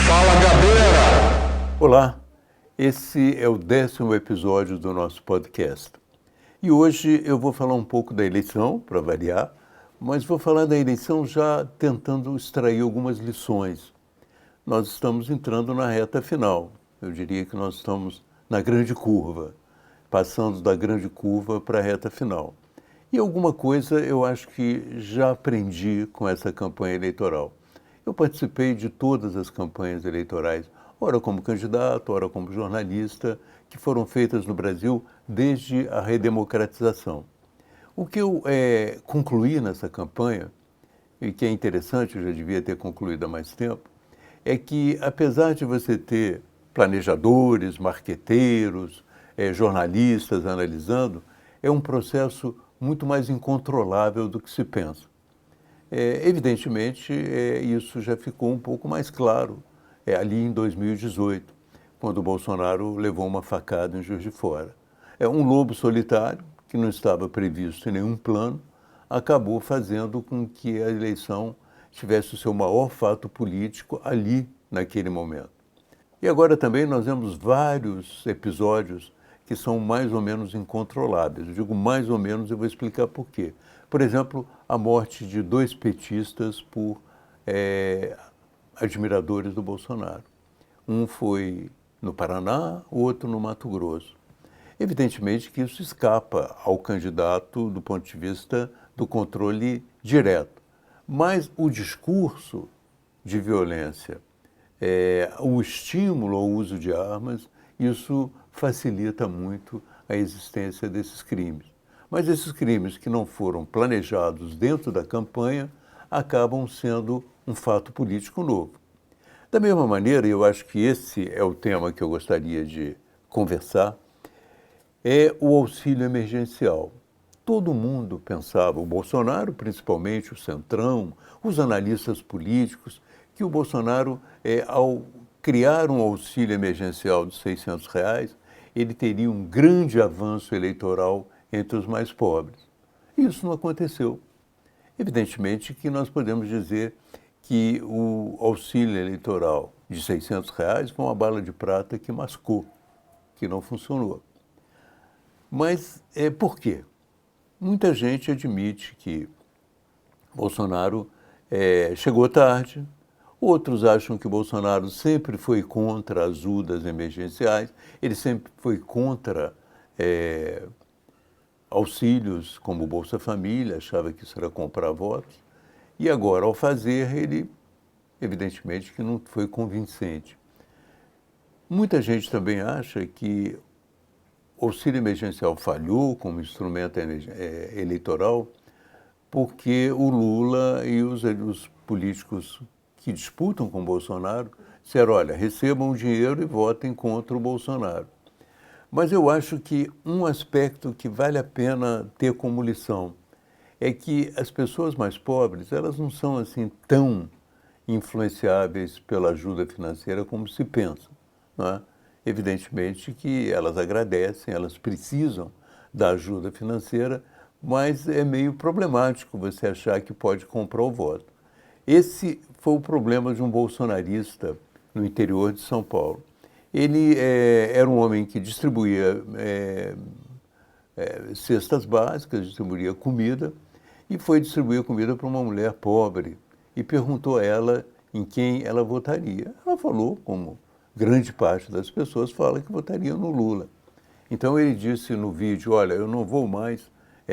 Fala, Gabeira! Olá, esse é o 10º episódio do nosso podcast. E hoje eu vou falar um pouco da eleição, para variar, mas vou falar da eleição já tentando extrair algumas lições. Nós estamos entrando na reta final. Eu diria que nós estamos na grande curva, passando da grande curva para a reta final. E alguma coisa eu acho que já aprendi com essa campanha eleitoral. Eu participei de todas as campanhas eleitorais, ora como candidato, ora como jornalista, que foram feitas no Brasil desde a redemocratização. O que eu concluí nessa campanha, e que é interessante, eu já devia ter concluído há mais tempo, é que apesar de você ter planejadores, marqueteiros, jornalistas analisando, é um processo muito mais incontrolável do que se pensa. Evidentemente, isso já ficou um pouco mais claro ali em 2018, quando o Bolsonaro levou uma facada em Juiz de Fora. Um lobo solitário, que não estava previsto em nenhum plano, acabou fazendo com que a eleição tivesse o seu maior fato político ali, naquele momento. E agora também nós vemos vários episódios que são mais ou menos incontroláveis. Eu digo mais ou menos e vou explicar por quê. Por exemplo, a morte de 2 petistas por admiradores do Bolsonaro. Um foi no Paraná, o outro no Mato Grosso. Evidentemente que isso escapa ao candidato do ponto de vista do controle direto. Mas o discurso de violência, o estímulo ao uso de armas, isso facilita muito a existência desses crimes. Mas esses crimes que não foram planejados dentro da campanha acabam sendo um fato político novo. Da mesma maneira, e eu acho que esse é o tema que eu gostaria de conversar, é o auxílio emergencial. Todo mundo pensava, o Bolsonaro principalmente, o Centrão, os analistas políticos, que o Bolsonaro, ao criar um auxílio emergencial de R$ 600, ele teria um grande avanço eleitoral entre os mais pobres. Isso não aconteceu. Evidentemente que nós podemos dizer que o auxílio eleitoral de R$ 600 foi uma bala de prata que mascou, que não funcionou. Mas por quê? Muita gente admite que Bolsonaro chegou tarde, outros acham que Bolsonaro sempre foi contra as ajudas emergenciais, ele sempre foi contra auxílios como o Bolsa Família, achava que isso era comprar votos, e agora, ao fazer, ele, evidentemente, que não foi convincente. Muita gente também acha que o auxílio emergencial falhou como instrumento eleitoral porque o Lula e os políticos que disputam com o Bolsonaro disseram, olha, recebam o dinheiro e votem contra o Bolsonaro. Mas eu acho que um aspecto que vale a pena ter como lição é que as pessoas mais pobres, elas não são assim tão influenciáveis pela ajuda financeira como se pensa, não é? Evidentemente que elas agradecem, elas precisam da ajuda financeira, mas é meio problemático você achar que pode comprar o voto. Esse foi o problema de um bolsonarista no interior de São Paulo. Ele era um homem que distribuía cestas básicas, distribuía comida, e foi distribuir comida para uma mulher pobre e perguntou a ela em quem ela votaria. Ela falou, como grande parte das pessoas fala, que votaria no Lula. Então ele disse no vídeo, olha, eu não vou mais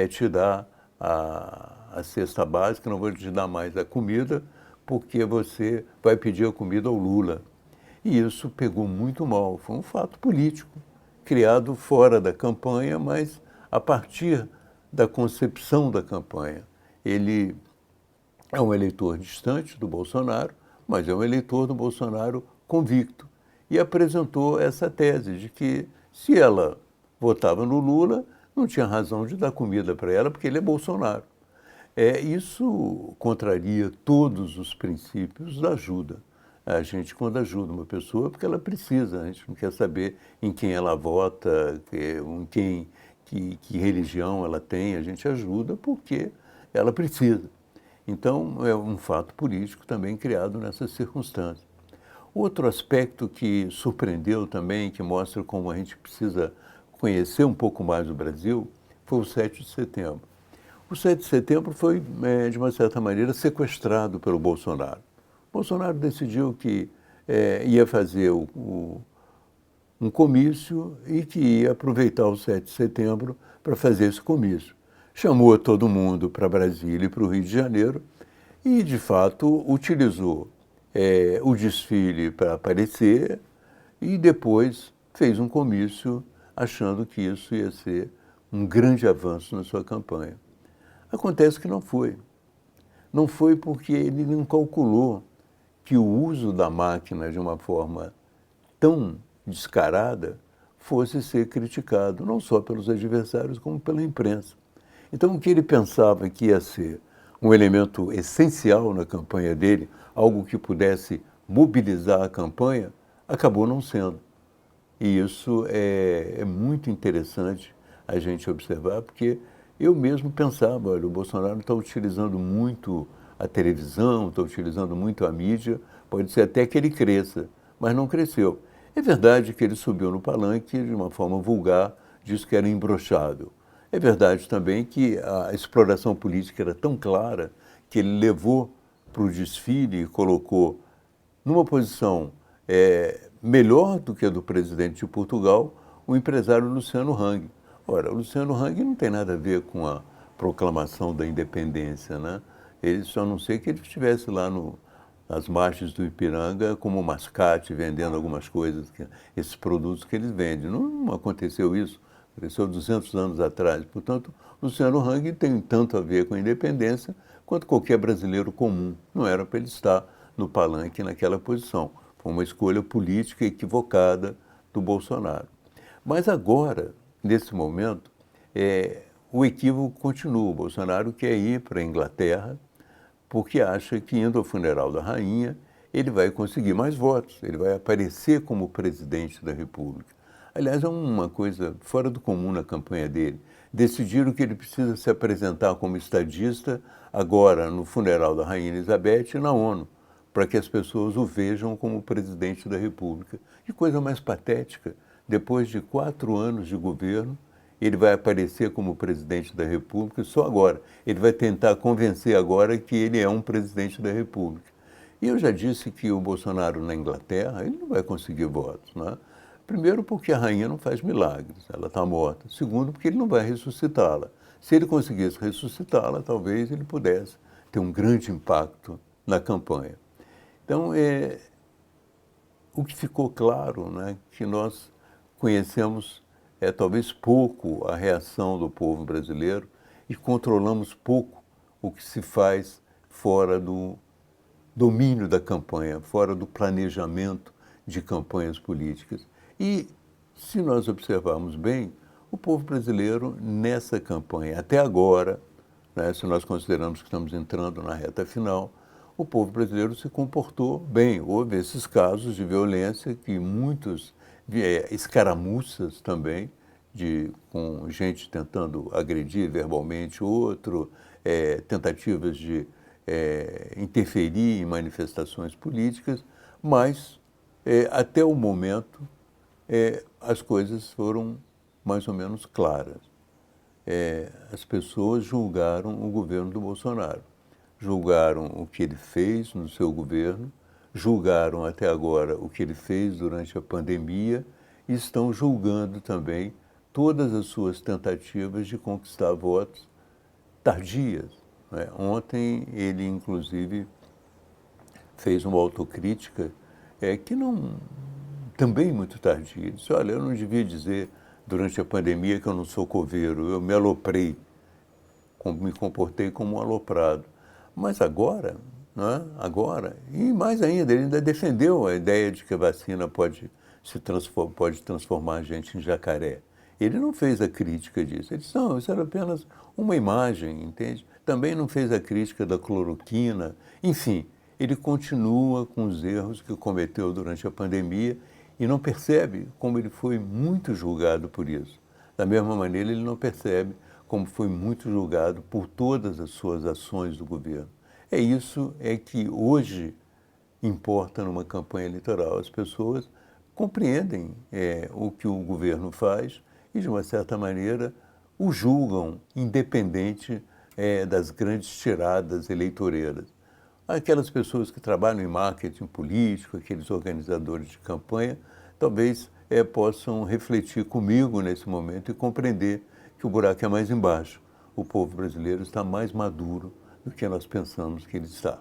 te dar a cesta básica, não vou te dar mais a comida, porque você vai pedir a comida ao Lula. E isso pegou muito mal, foi um fato político, criado fora da campanha, mas a partir da concepção da campanha. Ele é um eleitor distante do Bolsonaro, mas é um eleitor do Bolsonaro convicto. E apresentou essa tese de que, se ela votava no Lula, não tinha razão de dar comida para ela, porque ele é Bolsonaro. Isso contraria todos os princípios da ajuda. A gente, quando ajuda uma pessoa, porque ela precisa, a gente não quer saber em quem ela vota, que religião ela tem, a gente ajuda porque ela precisa. Então, é um fato político também criado nessas circunstâncias. Outro aspecto que surpreendeu também, que mostra como a gente precisa conhecer um pouco mais o Brasil, foi o 7 de setembro. O 7 de setembro foi, de uma certa maneira, sequestrado pelo Bolsonaro. Bolsonaro decidiu que ia fazer um comício e que ia aproveitar o 7 de setembro para fazer esse comício. Chamou todo mundo para Brasília e para o Rio de Janeiro e, de fato, utilizou o desfile para aparecer e depois fez um comício achando que isso ia ser um grande avanço na sua campanha. Acontece que não foi. Não foi porque ele não calculou que o uso da máquina de uma forma tão descarada fosse ser criticado, não só pelos adversários, como pela imprensa. Então, o que ele pensava que ia ser um elemento essencial na campanha dele, algo que pudesse mobilizar a campanha, acabou não sendo. E isso é muito interessante a gente observar, porque eu mesmo pensava, olha, o Bolsonaro está utilizando muito a televisão, está utilizando muito a mídia, pode ser até que ele cresça, mas não cresceu. É verdade que ele subiu no palanque de uma forma vulgar, disse que era imbrochável. É verdade também que a exploração política era tão clara que ele levou para o desfile e colocou numa posição melhor do que a do presidente de Portugal, o empresário Luciano Hang. Ora, o Luciano Hang não tem nada a ver com a proclamação da independência, né? Ele só não sei que ele estivesse lá nas margens do Ipiranga como mascate, vendendo algumas coisas, esses produtos que eles vendem. Não aconteceu isso, aconteceu 200 anos atrás. Portanto, Luciano Hang tem tanto a ver com a independência quanto qualquer brasileiro comum. Não era para ele estar no palanque naquela posição. Foi uma escolha política equivocada do Bolsonaro. Mas agora, nesse momento, o equívoco continua. O Bolsonaro quer ir para a Inglaterra porque acha que, indo ao funeral da rainha, ele vai conseguir mais votos, ele vai aparecer como presidente da República. Aliás, é uma coisa fora do comum na campanha dele. Decidiram que ele precisa se apresentar como estadista agora no funeral da Rainha Elizabeth e na ONU, para que as pessoas o vejam como presidente da República. Que coisa mais patética. Depois de 4 anos de governo, ele vai aparecer como presidente da República só agora. Ele vai tentar convencer agora que ele é um presidente da República. E eu já disse que o Bolsonaro na Inglaterra, ele não vai conseguir votos, né? Primeiro porque a rainha não faz milagres, ela está morta. Segundo porque ele não vai ressuscitá-la. Se ele conseguisse ressuscitá-la, talvez ele pudesse ter um grande impacto na campanha. Então, o que ficou claro, né, que nós conhecemos talvez pouco a reação do povo brasileiro e controlamos pouco o que se faz fora do domínio da campanha, fora do planejamento de campanhas políticas. E, se nós observarmos bem, o povo brasileiro, nessa campanha, até agora, né, se nós consideramos que estamos entrando na reta final, o povo brasileiro se comportou bem. Houve esses casos de violência que muitos, escaramuças também, com gente tentando agredir verbalmente outro, tentativas de interferir em manifestações políticas, mas até o momento as coisas foram mais ou menos claras. As pessoas julgaram o governo do Bolsonaro, julgaram o que ele fez no seu governo, julgaram até agora o que ele fez durante a pandemia e estão julgando também todas as suas tentativas de conquistar votos tardias, né? Ontem ele, inclusive, fez uma autocrítica que não, também muito tardia. Ele disse, olha, eu não devia dizer durante a pandemia que eu não sou coveiro, eu me aloprei, me comportei como um aloprado. Mas agora, né, e mais ainda, ele ainda defendeu a ideia de que a vacina pode transformar a gente em jacaré. Ele não fez a crítica disso. Ele disse, não, isso era apenas uma imagem, entende? Também não fez a crítica da cloroquina. Enfim, ele continua com os erros que cometeu durante a pandemia e não percebe como ele foi muito julgado por isso. Da mesma maneira, ele não percebe como foi muito julgado por todas as suas ações do governo. É isso que hoje importa numa campanha eleitoral. As pessoas compreendem o que o governo faz e, de uma certa maneira, o julgam independente das grandes tiradas eleitoreiras. Aquelas pessoas que trabalham em marketing político, aqueles organizadores de campanha, talvez possam refletir comigo nesse momento e compreender que o buraco é mais embaixo. O povo brasileiro está mais maduro do que nós pensamos que ele está.